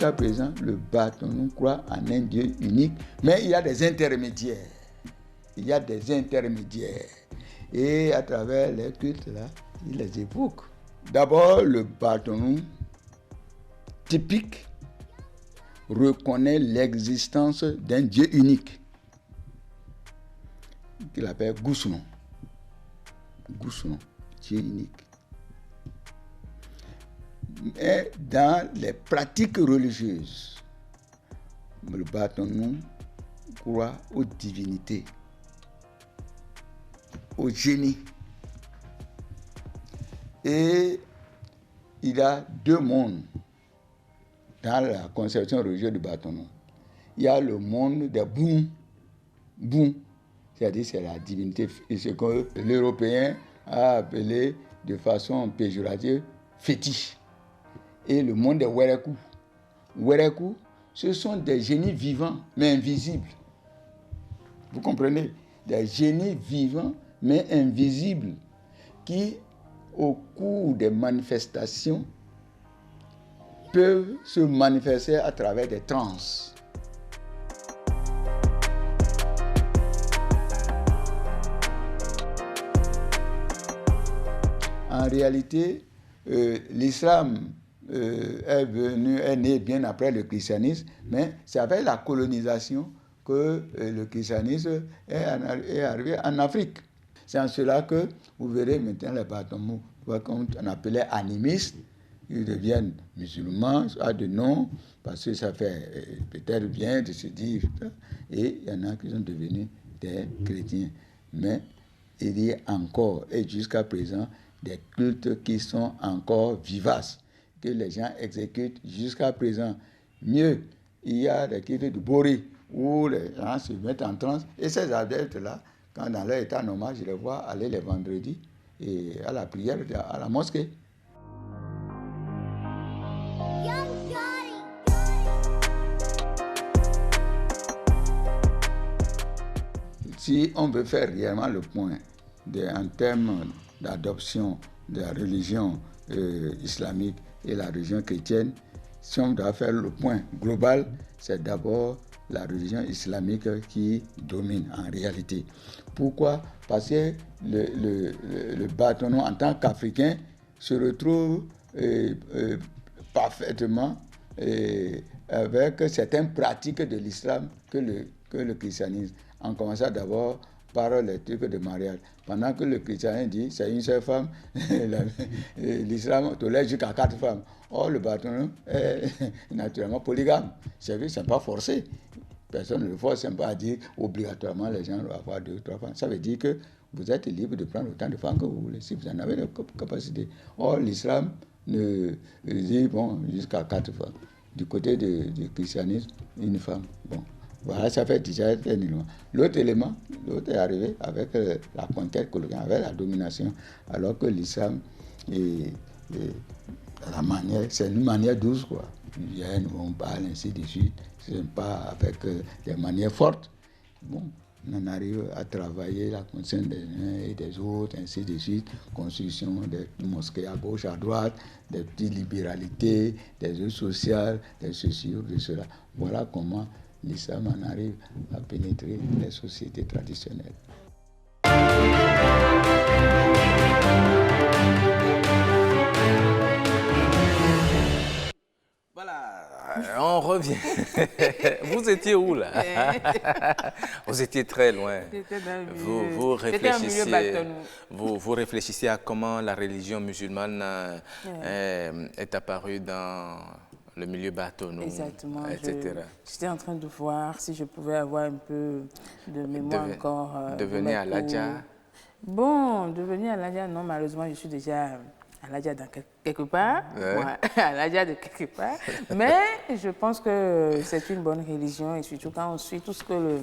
jusqu'à présent, le Bâtonnou croit en un Dieu unique, mais il y a des intermédiaires. Il y a des intermédiaires. Et à travers les cultes, là, il les évoque. D'abord, le Bâtonnou typique reconnaît l'existence d'un Dieu unique, qu'il appelle Goussonon. Goussonon, Dieu unique. Mais dans les pratiques religieuses, le Bâtonnou croit aux divinités, au génie. Et il y a deux mondes dans la conception religieuse du Bâtonnou. Il y a le monde des Boum, Boum, c'est-à-dire c'est la divinité, ce que l'Européen a appelé de façon péjorative fétiche. Et le monde des Werekou. Werekou, ce sont des génies vivants, mais invisibles. Vous comprenez? Des génies vivants, mais invisibles, qui, au cours des manifestations, peuvent se manifester à travers des transes. En réalité, l'islam est né bien après le christianisme, mais c'est avec la colonisation que le christianisme est arrivé en Afrique. C'est en cela que vous verrez maintenant les Bâtonnou, qu'on appelait animistes, ils deviennent musulmans, soit de nom, parce que ça fait peut-être bien de se dire, et il y en a qui sont devenus des chrétiens. Mais il y a encore, et jusqu'à présent, des cultes qui sont encore vivaces, que les gens exécutent jusqu'à présent. Mieux, il y a des cultes de Boré, où les gens se mettent en transe, et ces adeptes-là, quand dans leur état normal, je les vois aller les vendredis et à la prière à la mosquée. Si on veut faire réellement le point en termes d'adoption de la religion islamique et la religion chrétienne, si on doit faire le point global, c'est d'abord la religion islamique qui domine en réalité. Pourquoi? Parce que le Bâtonnou, en tant qu'Africain, se retrouve parfaitement avec certaines pratiques de l'islam que le christianisme, en commençant d'abord par les trucs de mariage. Pendant que le christianisme dit c'est une seule femme, l'islam tolère jusqu'à 4 femmes. Or, le Bâtonnou est naturellement polygame. C'est vrai, ce n'est pas forcé. Personne ne le force, c'est pas dire obligatoirement les gens doivent avoir 2 ou 3 femmes. Ça veut dire que vous êtes libre de prendre autant de femmes que vous voulez, si vous en avez la capacité. Or, l'islam dit bon, jusqu'à 4 femmes. Du côté du christianisme, une femme. Bon. Voilà, ça fait déjà un élément. L'autre est arrivé avec la conquête coloniale, avec la domination, alors que l'islam la manière, c'est une manière douce, quoi. On parle ainsi de suite, c'est pas avec des manières fortes. Bon, on arrive à travailler la conscience des uns et des autres, ainsi de suite, construction des mosquées à gauche, à droite, des petites libéralités, des œuvres sociales, des ceci ou de cela. Voilà comment l'islam en arrive à pénétrer les sociétés traditionnelles. Voilà, on revient. Vous étiez où là? Vous étiez très loin. Vous réfléchissez à comment la religion musulmane est apparue dans le milieu Bâtonnou, exactement, etc. J'étais en train de voir si je pouvais avoir un peu de mémoire encore. Devenir Aladja? Bon, devenir Aladja, non, malheureusement, je suis déjà Aladja quelque part. Ouais. Aladja de quelque part. Mais je pense que c'est une bonne religion et surtout quand on suit tout ce que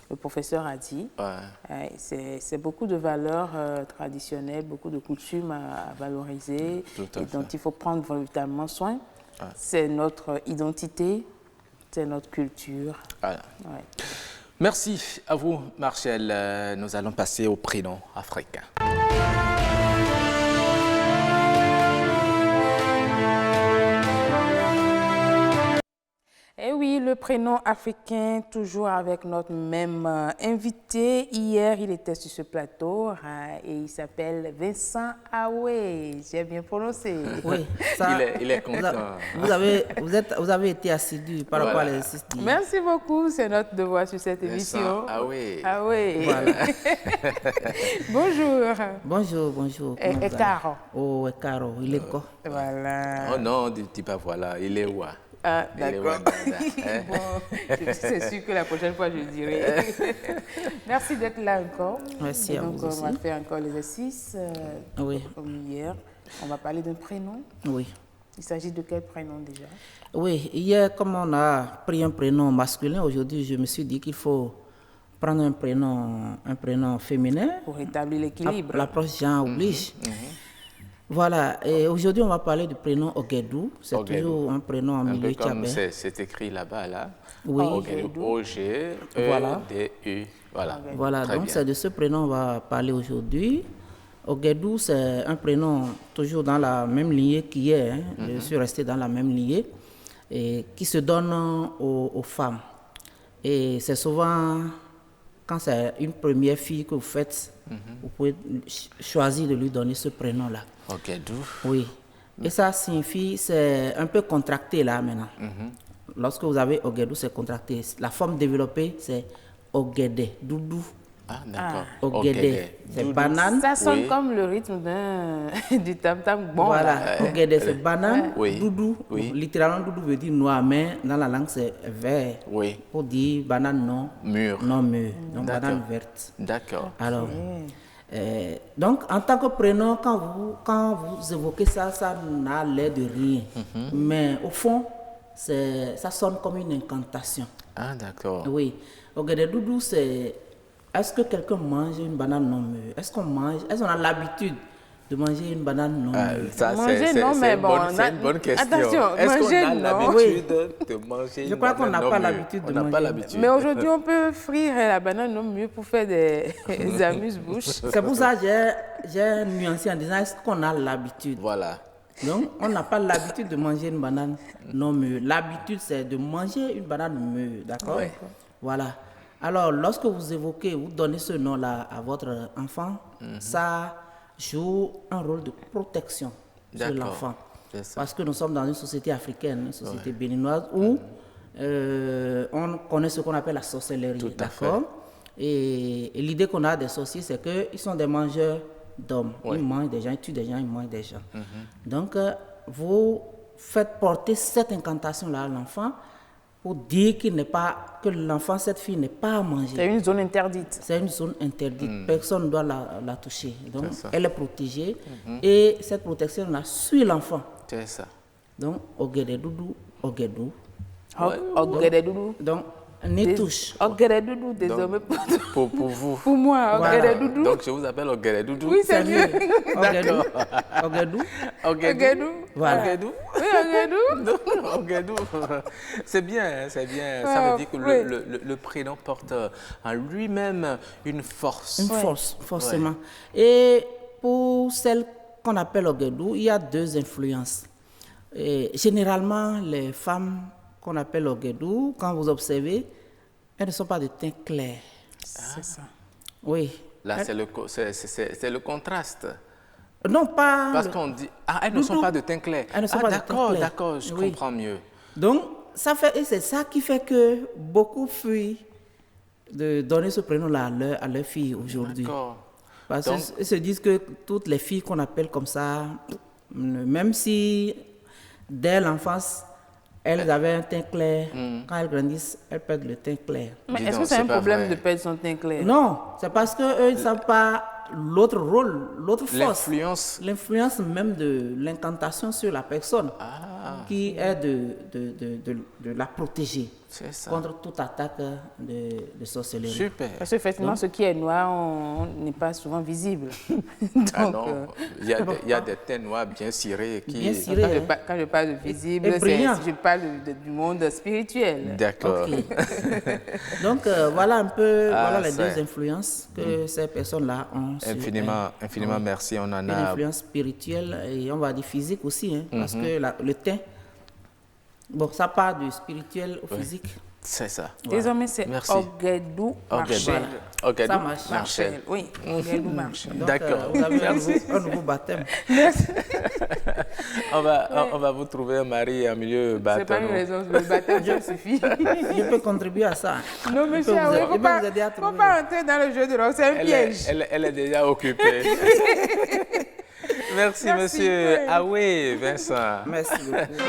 le professeur a dit. Ouais. C'est beaucoup de valeurs traditionnelles, beaucoup de coutumes à valoriser et dont il faut prendre véritablement soin. C'est notre identité, c'est notre culture. Voilà. Ouais. Merci à vous, Marcel. Nous allons passer au prénom africain. Et oui, le prénom africain, toujours avec notre même invité. Hier, il était sur ce plateau et il s'appelle Vincent Aoué. J'ai bien prononcé. Oui, ça, il est content. Vous avez été assidu par rapport à l'exercice d'hier. Merci beaucoup, c'est notre devoir sur cette émission. Aoué. Aoué. Voilà. Bonjour. Bonjour. Et Caro. Oh, Caro, il est quoi? Voilà. Oh non, dis pas voilà, il est où? Ah, d'accord. Bon, c'est sûr que la prochaine fois, je dirai. Merci d'être là encore. Merci à vous donc, aussi. on va faire encore l'exercice. Oui. Comme hier. On va parler d'un prénom. Oui. Il s'agit de quel prénom déjà? Oui, hier, comme on a pris un prénom masculin, aujourd'hui, je me suis dit qu'il faut prendre un prénom féminin. Pour établir l'équilibre. L'approche genre oblige. Voilà, et aujourd'hui on va parler du prénom Ogedou. C'est toujours un prénom en milieu tchabin. Comme c'est écrit là-bas, là. Oui. Ogedou. O-G-E-D-U. Voilà, donc c'est de ce prénom qu'on va parler aujourd'hui. Ogedou, c'est un prénom toujours dans la même lignée qu'hier. Je suis resté dans la même lignée. Et qui se donne aux femmes. Et c'est souvent, quand c'est une première fille que vous faites, vous pouvez choisir de lui donner ce prénom-là. Ogedou. Oui. Et ça signifie, c'est un peu contracté là maintenant. Lorsque vous avez Ogedou, c'est contracté. La forme développée, c'est Ogede, Doudou. Ah, d'accord. Ogede, c'est banane. Ça sonne comme le rythme du tam-tam. Bon, Voilà, Ogede, c'est banane. Oui. Doudou, Oui. littéralement, Doudou veut dire noir, mais dans la langue, c'est vert. Oui. Pour dire banane non Mûr. non mûr. Donc, D'accord. banane verte. D'accord. Alors, donc, en tant que prénom, quand vous évoquez ça, ça n'a l'air de rien. Mais au fond, ça sonne comme une incantation. Ah, d'accord. Oui. Ogede Doudou, c'est... Est-ce que quelqu'un mange une banane non mûre? Est-ce qu'on a l'habitude de manger une banane non mûre? Ça, Manger, non, mais bon, c'est une bonne question. attention, Est-ce qu'on manger, a non. l'habitude de manger Je crois qu'on n'a pas l'habitude de On n'a pas manger. l'habitude. Mais aujourd'hui, on peut frire la banane non mieux pour faire des amuse-bouches. C'est pour ça que j'ai nuancé en disant est-ce qu'on a l'habitude? Voilà. Donc, on n'a pas l'habitude de manger une banane non mûre. L'habitude, c'est de manger une banane mûre, d'accord? Oui. Voilà. Alors, lorsque vous évoquez, vous donnez ce nom-là à votre enfant, ça joue un rôle de protection sur D'accord. l'enfant. C'est ça. Parce que nous sommes dans une société africaine, une société béninoise, où on connaît ce qu'on appelle la sorcellerie, Tout à d'accord? Et l'idée qu'on a des sorciers, c'est qu'ils sont des mangeurs d'hommes. Oui. Ils mangent des gens, ils tuent des gens, ils mangent des gens. Donc, vous faites porter cette incantation-là à l'enfant pour dire que l'enfant, cette fille, n'est pas à manger. C'est une zone interdite. C'est une zone interdite. Personne ne doit la toucher. Donc, C'est ça. elle est protégée. Et cette protection-là suit l'enfant. C'est ça. Donc, Ogede Doudou, Ogedou. Ogede Doudou. Donc, n'y touche. Ogede Doudou, désormais. Pour vous. Pour moi, Voilà. Ogede Doudou. Donc, je vous appelle Ogede Doudou. Oui, c'est mieux. Ogedou. Ogedou. Ogedou. Voilà. Ogedou. Oui, Ogedou. Ogedou. C'est bien, c'est bien. Ça Ah, veut dire que oui. le prénom porte en lui-même une force. Une force, forcément. Et pour celle qu'on appelle Ogedou, il y a deux influences. Et généralement, les femmes qu'on appelle Ogedou, quand vous observez, elles ne sont pas de teint clair. C'est ça. Oui. Là, c'est le contraste. Non, pas... Parce qu'on dit, elles ne sont Doudou. pas de teint clair. Elles ne sont pas de teint d'accord, clair. d'accord, je Oui. comprends mieux. Donc, et c'est ça qui fait que beaucoup fuient de donner ce prénom-là à leur fille aujourd'hui. D'accord. Parce Donc- qu'ils se disent que toutes les filles qu'on appelle comme ça, même si dès l'enfance, elles avaient un teint clair, quand elles grandissent, elles perdent le teint clair. Mais Dis est-ce donc, que c'est c'est un pas problème vrai. de perdre son teint clair? Non, c'est parce qu'eux, ils ne savent pas l'autre rôle, l'autre force. L'influence. L'influence même de l'incantation sur la personne, qui est de la protéger C'est ça. contre toute attaque de sorcellerie. Super. Parce qu'effectivement, ce qui est noir, on n'est pas souvent visible. Ah Donc, non, il y a des teints noirs bien cirés qui... Bien ciré, hein. quand je parle de visible, Et brillant. je parle du monde spirituel. D'accord. Ok. Donc voilà un peu voilà les c'est- deux influences que ces personnes-là ont. sur Infiniment merci. On en une a... influence spirituelle et on va dire physique aussi, hein, parce que le teint Bon, ça part du spirituel au physique. C'est ça. Désormais, c'est Ogedou Marchel. Ogedou Marchel. Oui, Ogedou Marchel. D'accord. Vous avez un nouveau baptême. Merci. On va vous trouver un mari en milieu baptême. C'est pas une raison, le baptême, ça suffit. Je peux contribuer à ça. Non, monsieur, il ne faut pas entrer dans le jeu de l'eau, c'est un piège. Elle est déjà occupée. Merci, monsieur Aoué, Vincent. Merci beaucoup.